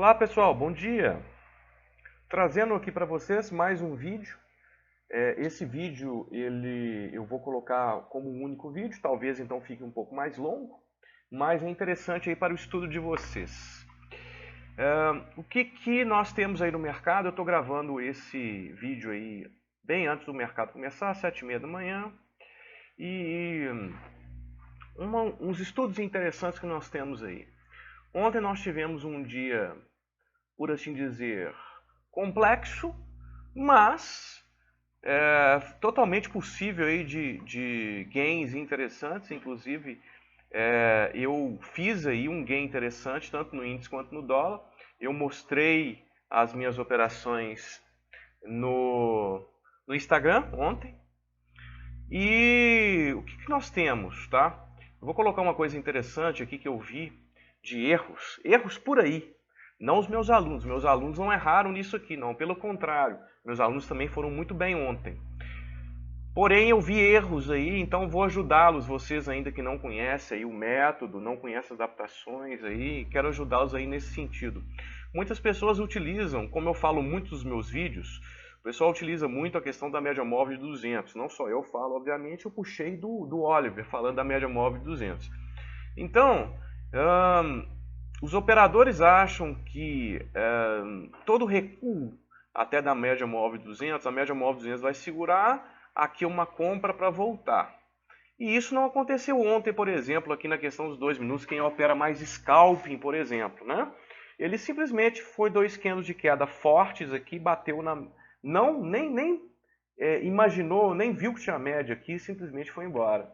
Olá pessoal, bom dia! Trazendo aqui para vocês mais um vídeo. Esse vídeo eu vou colocar como um único vídeo, talvez então fique um pouco mais longo, mas é interessante aí para o estudo de vocês. O que nós temos aí no mercado? Eu estou gravando esse vídeo aí bem antes do mercado começar, às 7h30 da manhã, e uns estudos interessantes que nós temos aí. Ontem nós tivemos um dia, por assim dizer, complexo, mas totalmente possível aí de gains interessantes. Inclusive, eu fiz aí um gain interessante, tanto no índice quanto no dólar. Eu mostrei as minhas operações no Instagram ontem. E o que nós temos, tá? Eu vou colocar uma coisa interessante aqui que eu vi de erros por aí. Não os meus alunos não erraram nisso aqui, não, pelo contrário, meus alunos também foram muito bem ontem. Porém, eu vi erros aí, então vou ajudá-los, vocês ainda que não conhecem aí o método, não conhecem as adaptações aí, quero ajudá-los aí nesse sentido. Muitas pessoas utilizam, como eu falo muito nos meus vídeos, o pessoal utiliza muito a questão da média móvel de 200. Não só eu falo, obviamente, eu puxei do Oliver, falando da média móvel de 200. Então, os operadores acham que todo recuo até da média móvel de 200, a média móvel de 200 vai segurar aqui uma compra para voltar. E isso não aconteceu ontem, por exemplo, aqui na questão dos 2 minutos, quem opera mais scalping, por exemplo, né? Ele simplesmente foi 2 candles de queda fortes aqui, bateu na... nem imaginou, nem viu que tinha média aqui, simplesmente foi embora.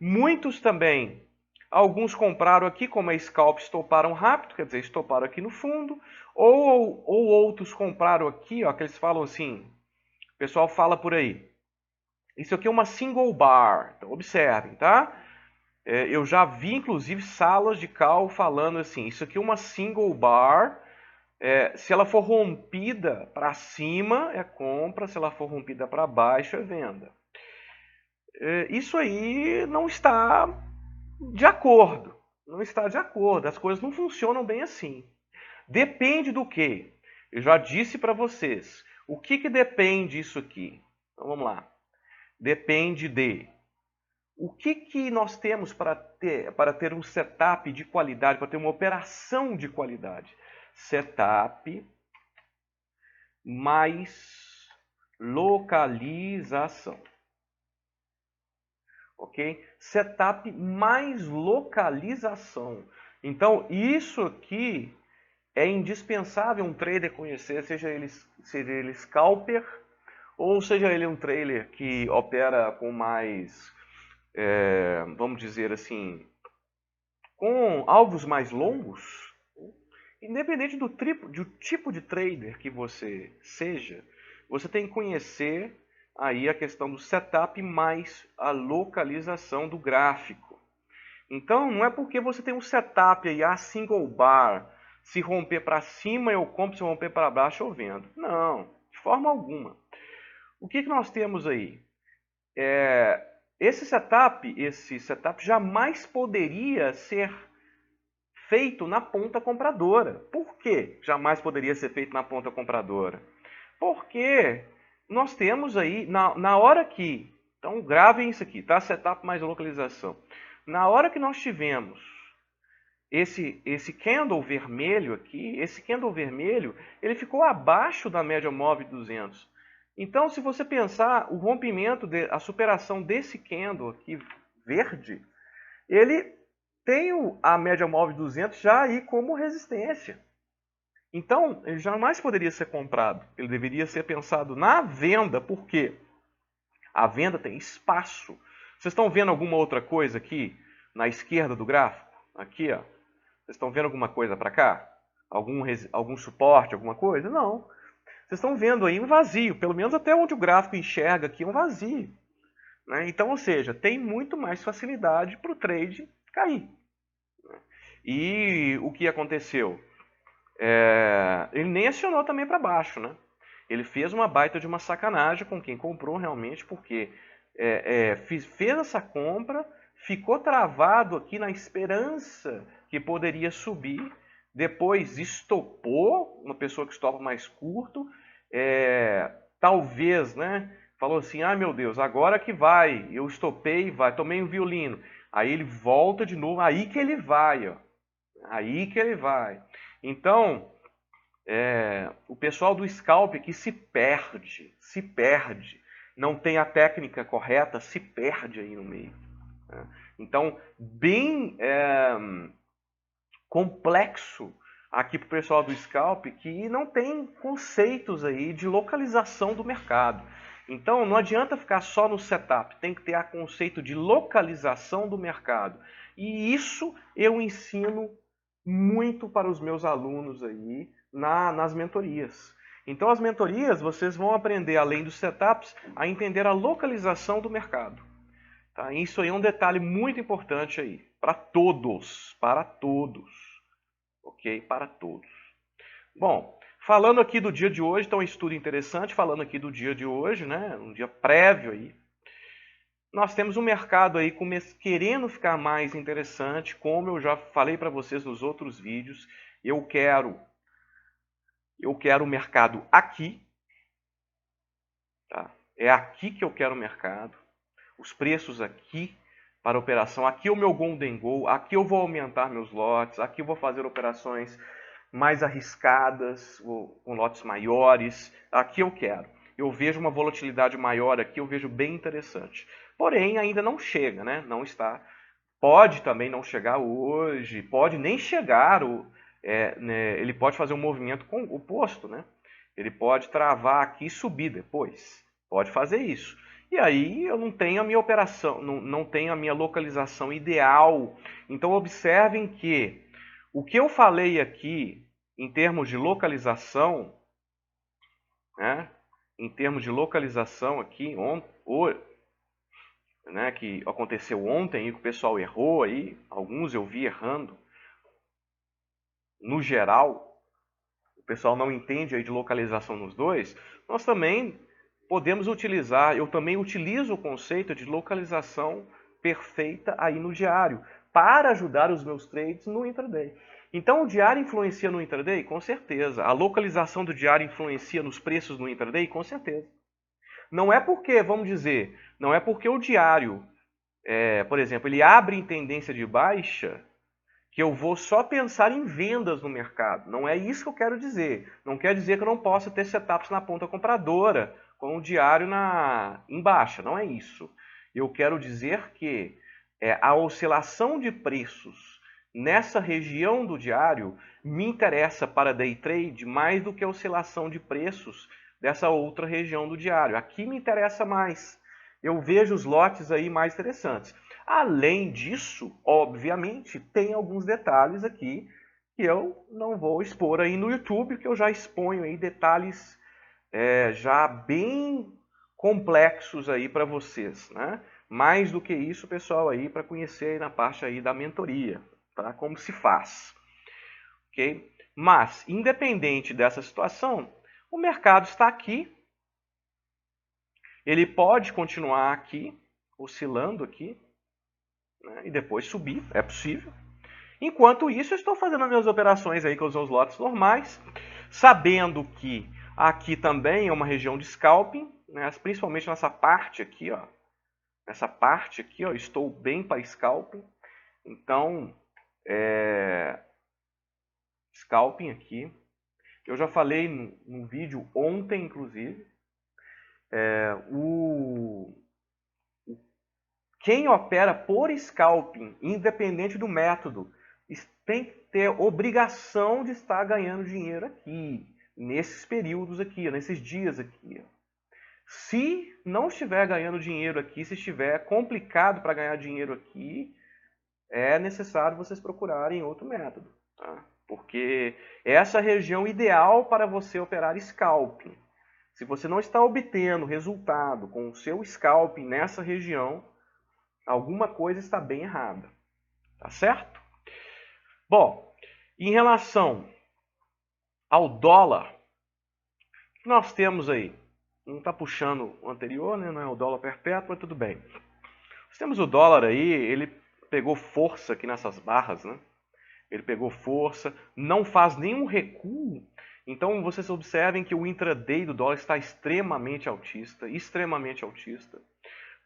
Muitos também, alguns compraram aqui, como a scalp, estoparam rápido, quer dizer, estoparam aqui no fundo, ou outros compraram aqui, ó, que eles falam assim, o pessoal fala por aí, isso aqui é uma single bar, então observem, tá? Eu já vi, inclusive, salas de call falando assim, isso aqui é uma single bar, se ela for rompida para cima é compra, se ela for rompida para baixo é venda. Isso aí não está de acordo, não está de acordo, as coisas não funcionam bem assim. Depende do quê? Eu já disse para vocês, o que depende isso aqui? Então vamos lá. Depende de o que nós temos para ter um setup de qualidade, para ter uma operação de qualidade. Setup mais localização. Ok? Setup mais localização. Então, isso aqui é indispensável um trader conhecer, seja ele scalper, ou seja ele um trader que opera com mais, vamos dizer assim, com alvos mais longos. Independente do tipo de trader que você seja, você tem que conhecer aí a questão do setup mais a localização do gráfico. Então, não é porque você tem um setup aí, a single bar, se romper para cima eu compro, se romper para baixo eu vendo. Não, de forma alguma. O que nós temos aí? Esse setup jamais poderia ser feito na ponta compradora. Por que jamais poderia ser feito na ponta compradora? Porque nós temos aí, na hora que... Então gravem isso aqui, tá? Setup mais localização. Na hora que nós tivemos esse candle vermelho aqui, esse candle vermelho, ele ficou abaixo da média móvel de 200. Então, se você pensar, o rompimento, a superação desse candle aqui verde, ele tem a média móvel de 200 já aí como resistência. Então, ele jamais poderia ser comprado. Ele deveria ser pensado na venda, porque a venda tem espaço. Vocês estão vendo alguma outra coisa aqui na esquerda do gráfico? Aqui, ó. Vocês estão vendo alguma coisa para cá? Algum suporte, alguma coisa? Não. Vocês estão vendo aí um vazio. Pelo menos até onde o gráfico enxerga aqui é um vazio. Né? Então, ou seja, tem muito mais facilidade para o trade cair. E o que aconteceu? Ele nem acionou também para baixo, né? Ele fez uma baita de uma sacanagem com quem comprou realmente, porque fez essa compra, ficou travado aqui na esperança que poderia subir, depois estopou, uma pessoa que estopa mais curto, talvez, né, falou assim, ah meu Deus, agora que vai, eu estopei, vai, tomei um violino, aí ele volta de novo, aí que ele vai, ó, aí que ele vai. Então, o pessoal do scalp aqui se perde, não tem a técnica correta, se perde aí no meio. Né? Então, bem complexo aqui para o pessoal do scalp que não tem conceitos aí de localização do mercado. Então, não adianta ficar só no setup, tem que ter a conceito de localização do mercado. E isso eu ensino muito para os meus alunos aí nas mentorias. Então, as mentorias, vocês vão aprender, além dos setups, a entender a localização do mercado. Tá? Isso aí é um detalhe muito importante aí, para todos, ok? Para todos. Bom, falando aqui do dia de hoje, então um estudo interessante, falando aqui do dia de hoje, né? Um dia prévio aí. Nós temos um mercado aí querendo ficar mais interessante, como eu já falei para vocês nos outros vídeos. Eu quero o mercado aqui, tá? É aqui que eu quero o mercado. Os preços aqui para operação. Aqui é o meu Golden Goal, aqui eu vou aumentar meus lotes, aqui eu vou fazer operações mais arriscadas, com lotes maiores. Aqui eu quero. Eu vejo uma volatilidade maior aqui, eu vejo bem interessante. Porém, ainda não chega, né? Não está. Pode também não chegar hoje, pode nem chegar. Né? Ele pode fazer um movimento oposto, né? Ele pode travar aqui e subir depois. Pode fazer isso. E aí eu não tenho a minha operação, não tenho a minha localização ideal. Então observem que o que eu falei aqui em termos de localização, né? Em termos de localização aqui, né, que aconteceu ontem e que o pessoal errou aí, alguns eu vi errando. No geral, o pessoal não entende aí de localização nos dois. Nós também podemos utilizar, eu também utilizo o conceito de localização perfeita aí no diário, para ajudar os meus trades no intraday. Então o diário influencia no intraday? Com certeza. A localização do diário influencia nos preços no intraday? Com certeza. Não é porque, vamos dizer, não é porque o diário, por exemplo, ele abre em tendência de baixa, que eu vou só pensar em vendas no mercado. Não é isso que eu quero dizer. Não quer dizer que eu não possa ter setups na ponta compradora, com o diário em baixa. Não é isso. Eu quero dizer que a oscilação de preços nessa região do diário me interessa para day trade mais do que a oscilação de preços dessa outra região do diário. Aqui me interessa mais. Eu vejo os lotes aí mais interessantes. Além disso, obviamente, tem alguns detalhes aqui que eu não vou expor aí no YouTube, que eu já exponho aí detalhes já bem complexos aí para vocês, né? Mais do que isso, pessoal, aí para conhecer aí na parte aí da mentoria, tá? Como se faz, ok? Mas, independente dessa situação, o mercado está aqui, ele pode continuar aqui, oscilando aqui, né, e depois subir, é possível. Enquanto isso, eu estou fazendo as minhas operações aí com os meus lotes normais, sabendo que aqui também é uma região de scalping, né, principalmente nessa parte aqui, ó. Nessa parte aqui, ó, estou bem para scalping. Então, scalping aqui. Eu já falei no vídeo ontem, inclusive. Quem opera por scalping, independente do método, tem que ter obrigação de estar ganhando dinheiro aqui, nesses períodos aqui, nesses dias aqui. Se não estiver ganhando dinheiro aqui, se estiver complicado para ganhar dinheiro aqui, é necessário vocês procurarem outro método, tá? Porque essa é a região ideal para você operar scalping. Se você não está obtendo resultado com o seu scalping nessa região, alguma coisa está bem errada, tá certo? Bom, em relação ao dólar, o que nós temos aí? Não está puxando o anterior, né? Não é o dólar perpétuo, mas tudo bem. Nós temos o dólar aí, ele pegou força aqui nessas barras, né? ele pegou força, não faz nenhum recuo. Então vocês observem que o intraday do dólar está extremamente altista, extremamente altista.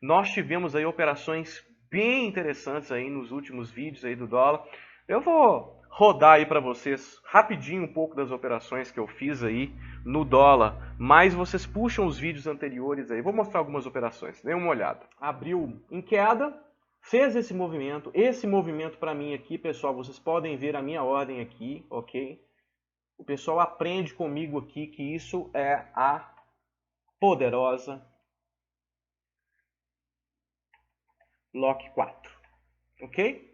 Nós tivemos aí operações bem interessantes aí nos últimos vídeos aí do dólar. Eu vou rodar aí para vocês rapidinho um pouco das operações que eu fiz aí no dólar, mas vocês puxam os vídeos anteriores aí. Vou mostrar algumas operações, dê uma olhada. Abriu em queda, fez esse movimento. Esse movimento para mim aqui, pessoal, vocês podem ver a minha ordem aqui, ok? O pessoal aprende comigo aqui que isso é a poderosa Lock 4, ok?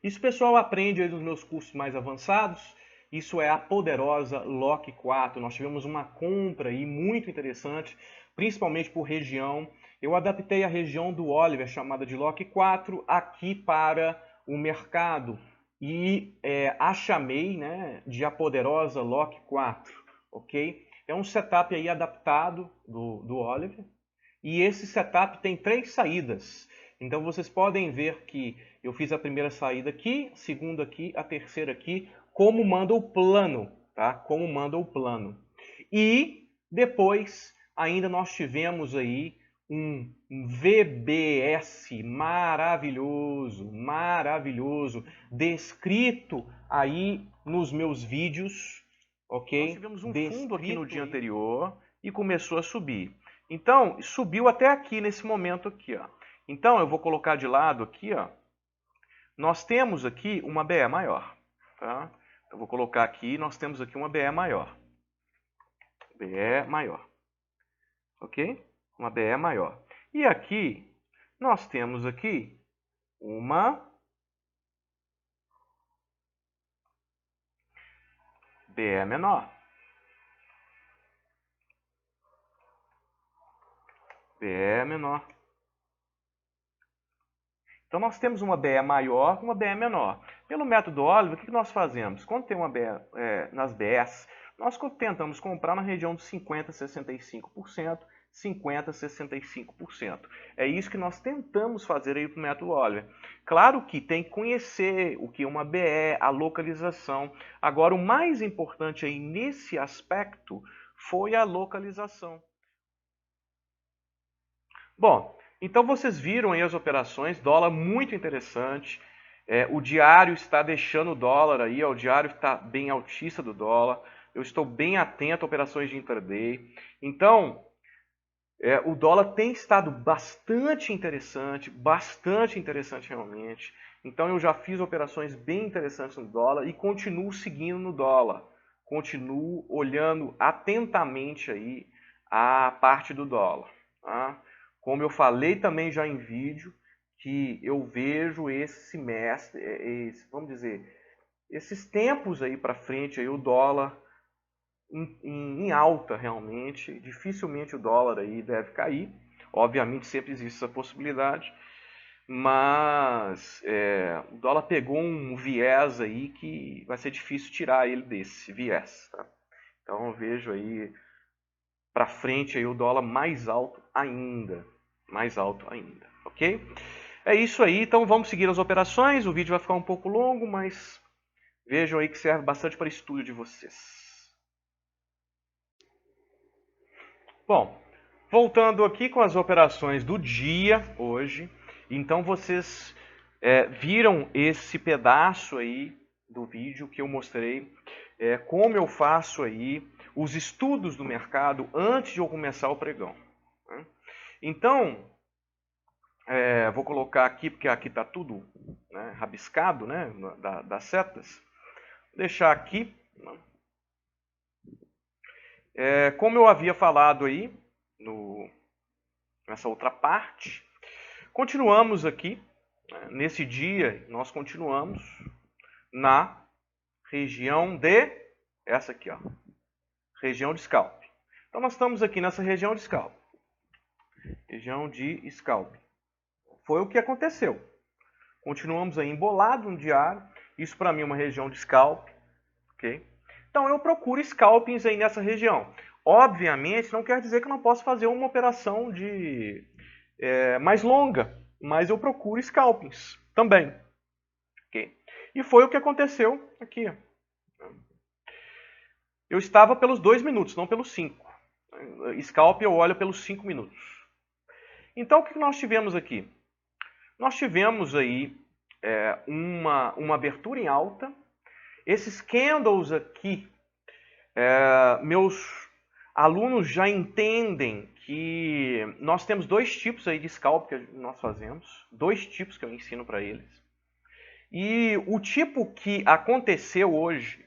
Isso o pessoal aprende aí nos meus cursos mais avançados. Isso é a poderosa Lock 4. Nós tivemos uma compra aí muito interessante, principalmente por região. Eu adaptei a região do Oliver, chamada de Lock 4, aqui para o mercado. E a chamei, né, de a poderosa Lock 4, ok? É um setup aí adaptado do Oliver. E esse setup tem 3 saídas. Então vocês podem ver que eu fiz a primeira saída aqui, a segunda aqui, a terceira aqui, como manda o plano, tá? Como manda o plano. E depois ainda nós tivemos aí um VBS maravilhoso, maravilhoso, descrito aí nos meus vídeos, ok? Nós tivemos um fundo aqui no dia anterior e começou a subir. Então, subiu até aqui nesse momento aqui, ó. Então, eu vou colocar de lado aqui, ó. Nós temos aqui uma BE maior, tá? Eu vou colocar aqui, nós temos aqui uma BE maior. BE maior. Ok? Uma BE maior. E aqui, nós temos aqui uma BE menor. BE menor. Então, nós temos uma BE maior e uma BE menor. Pelo método Oliver, o que nós fazemos? Quando tem uma BE nas BEs, nós tentamos comprar na região de 50% a 65%, 50% a 65%. É isso que nós tentamos fazer aí para o método Oliver. Claro que tem que conhecer o que é uma BE, a localização. Agora, o mais importante aí nesse aspecto foi a localização. Bom, então vocês viram aí as operações, dólar muito interessante. O diário está deixando o dólar aí, ó, o diário está bem altista do dólar. Eu estou bem atento a operações de intraday. Então, o dólar tem estado bastante interessante realmente. Então eu já fiz operações bem interessantes no dólar e continuo seguindo no dólar. Continuo olhando atentamente aí a parte do dólar, tá? Como eu falei também já em vídeo, que eu vejo esse semestre, vamos dizer, esses tempos aí para frente, aí o dólar em alta realmente. Dificilmente o dólar aí deve cair. Obviamente sempre existe essa possibilidade. Mas o dólar pegou um viés aí que vai ser difícil tirar ele desse viés. Tá? Então eu vejo aí para frente aí o dólar mais alto ainda. Mais alto ainda, ok? É isso aí, então vamos seguir as operações. O vídeo vai ficar um pouco longo, mas vejam aí que serve bastante para estudo de vocês. Bom, voltando aqui com as operações do dia hoje. Então vocês viram esse pedaço aí do vídeo que eu mostrei, como eu faço aí os estudos do mercado antes de eu começar o pregão. Né? Então, vou colocar aqui, porque aqui está tudo rabiscado, né, das setas. Vou deixar aqui. Como eu havia falado aí, nessa outra parte, continuamos aqui, nesse dia, nós continuamos na região de, essa aqui, ó, região de scalp. Então nós estamos aqui nessa região de scalp. Região de scalp. Foi o que aconteceu. Continuamos aí embolado no diário. Isso para mim é uma região de scalp. Ok? Então eu procuro scalpings aí nessa região. Obviamente não quer dizer que eu não posso fazer uma operação mais longa. Mas eu procuro scalpings também. Okay? E foi o que aconteceu aqui. Eu estava pelos 2 minutos, não pelos 5. Scalp eu olho pelos 5 minutos. Então o que nós tivemos aqui? Nós tivemos aí uma abertura em alta. Esses candles aqui, meus alunos já entendem que nós temos 2 tipos aí de scalp que nós fazemos. 2 tipos que eu ensino para eles. E o tipo que aconteceu hoje,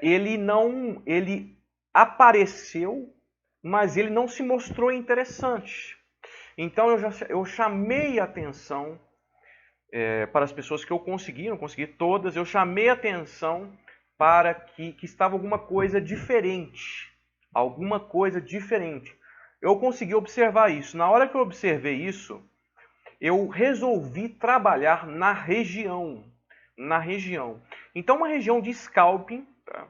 ele apareceu, mas ele não se mostrou interessante. Então eu chamei a atenção para as pessoas que eu consegui, não consegui todas, eu chamei a atenção para que estava alguma coisa diferente. Alguma coisa diferente. Eu consegui observar isso. Na hora que eu observei isso, eu resolvi trabalhar na região. Então, uma região de scalping, tá?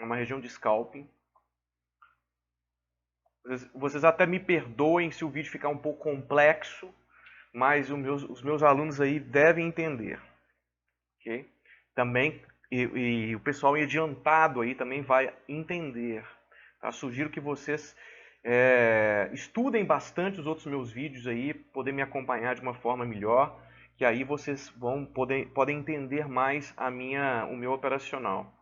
Uma região de scalping. Vocês até me perdoem se o vídeo ficar um pouco complexo, mas os meus alunos aí devem entender. Okay? Também, e o pessoal adiantado aí também vai entender. Tá? Sugiro que vocês estudem bastante os outros meus vídeos aí, poder me acompanhar de uma forma melhor, que aí vocês podem entender mais o meu operacional.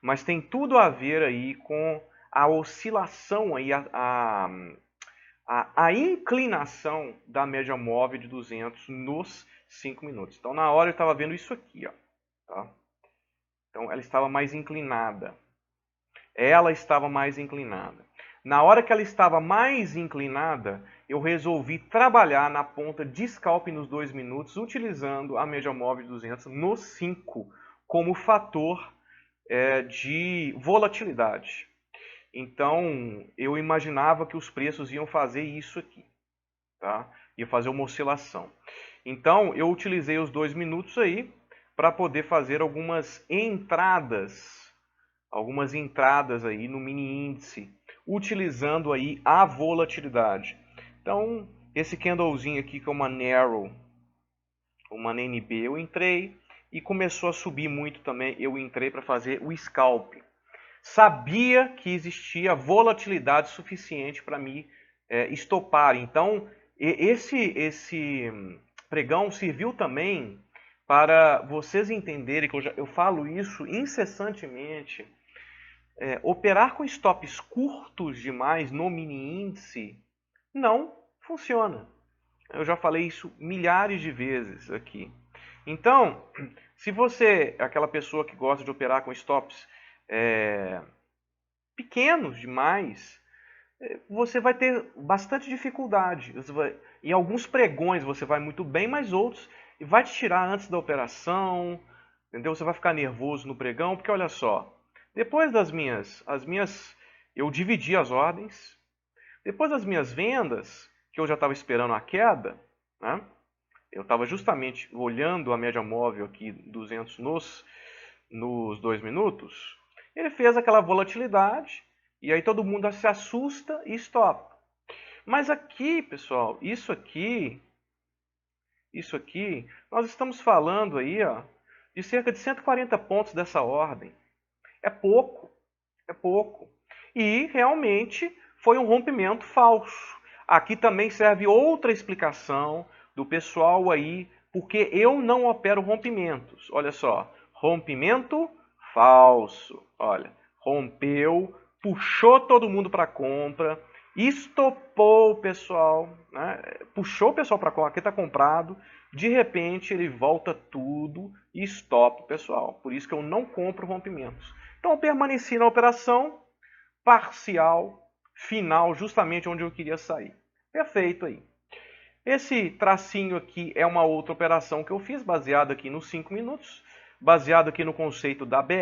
Mas tem tudo a ver aí com a oscilação aí, a inclinação da média móvel de 200 nos 5 minutos. Então, na hora eu estava vendo isso aqui, ó, tá? Então, ela estava mais inclinada. Na hora que ela estava mais inclinada, eu resolvi trabalhar na ponta de scalp nos 2 minutos, utilizando a média móvel de 200 nos 5 como fator de volatilidade. Então, eu imaginava que os preços iam fazer isso aqui, tá? Ia fazer uma oscilação. Então, eu utilizei os 2 minutos aí para poder fazer algumas entradas aí no mini índice, utilizando aí a volatilidade. Então, esse candlezinho aqui que é uma narrow, uma NB, eu entrei e começou a subir muito também, eu entrei para fazer o scalp. Sabia que existia volatilidade suficiente para me estopar. Então, esse pregão serviu também para vocês entenderem, que eu falo isso incessantemente, operar com stops curtos demais no mini índice não funciona. Eu já falei isso milhares de vezes aqui. Então, se você é aquela pessoa que gosta de operar com stops pequenos demais, você vai ter bastante dificuldade. Em alguns pregões você vai muito bem, mas outros vai te tirar antes da operação, entendeu? Você vai ficar nervoso no pregão, porque olha só, depois eu dividi as ordens, depois das minhas vendas, que eu já estava esperando a queda, né? Eu estava justamente olhando a média móvel aqui, 200 nos 2 minutos, ele fez aquela volatilidade, e aí todo mundo se assusta e stop. Mas aqui, pessoal, isso aqui, nós estamos falando aí, ó, de cerca de 140 pontos dessa ordem. É pouco. E realmente foi um rompimento falso. Aqui também serve outra explicação do pessoal aí, porque eu não opero rompimentos. Olha só, rompimento falso. Olha, rompeu, puxou todo mundo para compra, estopou o pessoal, né? Puxou o pessoal para compra, aqui está comprado, de repente ele volta tudo e estopa o pessoal. Por isso que eu não compro rompimentos. Então eu permaneci na operação parcial, final, justamente onde eu queria sair. Perfeito aí. Esse tracinho aqui é uma outra operação que eu fiz, baseado aqui nos 5 minutos, baseado aqui no conceito da BE.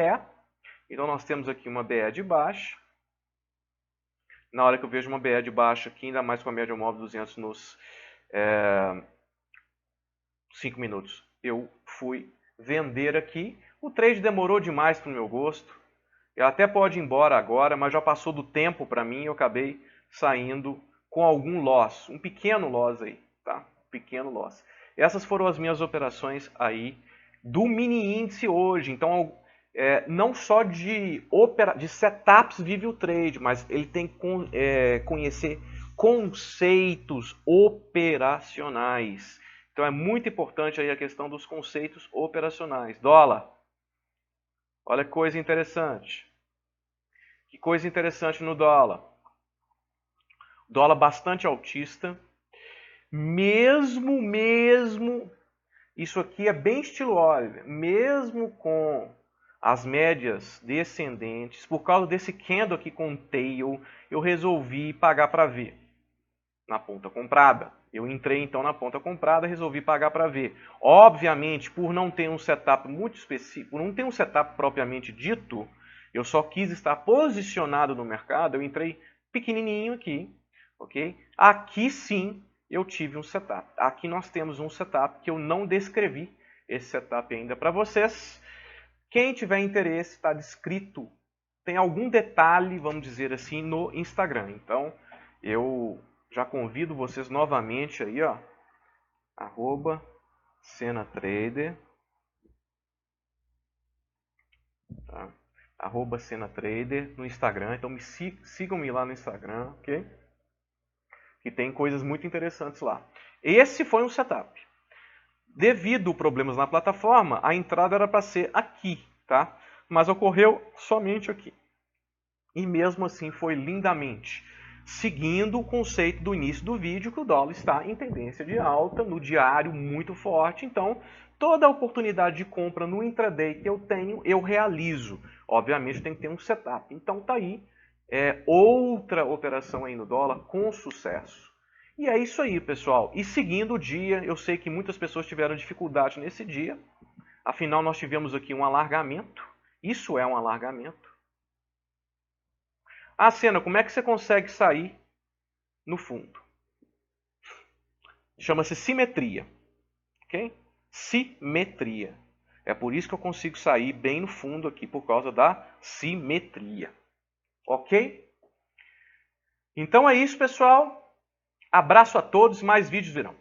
Então nós temos aqui uma BE de baixa. Na hora que eu vejo uma BE de baixa aqui, ainda mais com a média móvel 200 nos 5 minutos, eu fui vender aqui. O trade demorou demais para o meu gosto. Ele até pode ir embora agora, mas já passou do tempo para mim e eu acabei saindo com algum loss, um pequeno loss aí, tá? Pequeno loss. essas foram as minhas operações aí do mini índice hoje. Então, não só de setups vive o trade, mas ele tem que conhecer conceitos operacionais. Então é muito importante aí a questão dos conceitos operacionais. Dólar. Olha que coisa interessante. Que coisa interessante no dólar. Dólar bastante altista. Mesmo, isso aqui é bem estilo Oliver, mesmo com as médias descendentes, por causa desse candle aqui com tail, eu resolvi pagar para ver na ponta comprada. Eu entrei então na ponta comprada, resolvi pagar para ver. Obviamente, por não ter um setup muito específico, por não ter um setup propriamente dito, eu só quis estar posicionado no mercado, eu entrei pequenininho aqui, ok? Aqui sim eu tive um setup. Aqui nós temos um setup que eu não descrevi esse setup ainda para vocês. Quem tiver interesse, está descrito, tem algum detalhe, vamos dizer assim, no Instagram. Então, eu já convido vocês novamente aí, ó, @SenaTrader, tá? @SenaTrader no Instagram. Então, sigam-me lá no Instagram, ok? Que tem coisas muito interessantes lá. Esse foi um setup. Devido a problemas na plataforma, a entrada era para ser aqui, tá? Mas ocorreu somente aqui. E mesmo assim foi lindamente, seguindo o conceito do início do vídeo, que o dólar está em tendência de alta, no diário muito forte. Então, toda a oportunidade de compra no intraday que eu tenho, eu realizo. Obviamente tem que ter um setup. Então tá aí, outra operação aí no dólar com sucesso. E é isso aí, pessoal. E seguindo o dia, eu sei que muitas pessoas tiveram dificuldade nesse dia. Afinal, nós tivemos aqui um alargamento. Isso é um alargamento. Ah, Sena, como é que você consegue sair no fundo? Chama-se simetria. Ok? Simetria. É por isso que eu consigo sair bem no fundo aqui, por causa da simetria. Ok? Então é isso, pessoal. Abraço a todos, mais vídeos virão.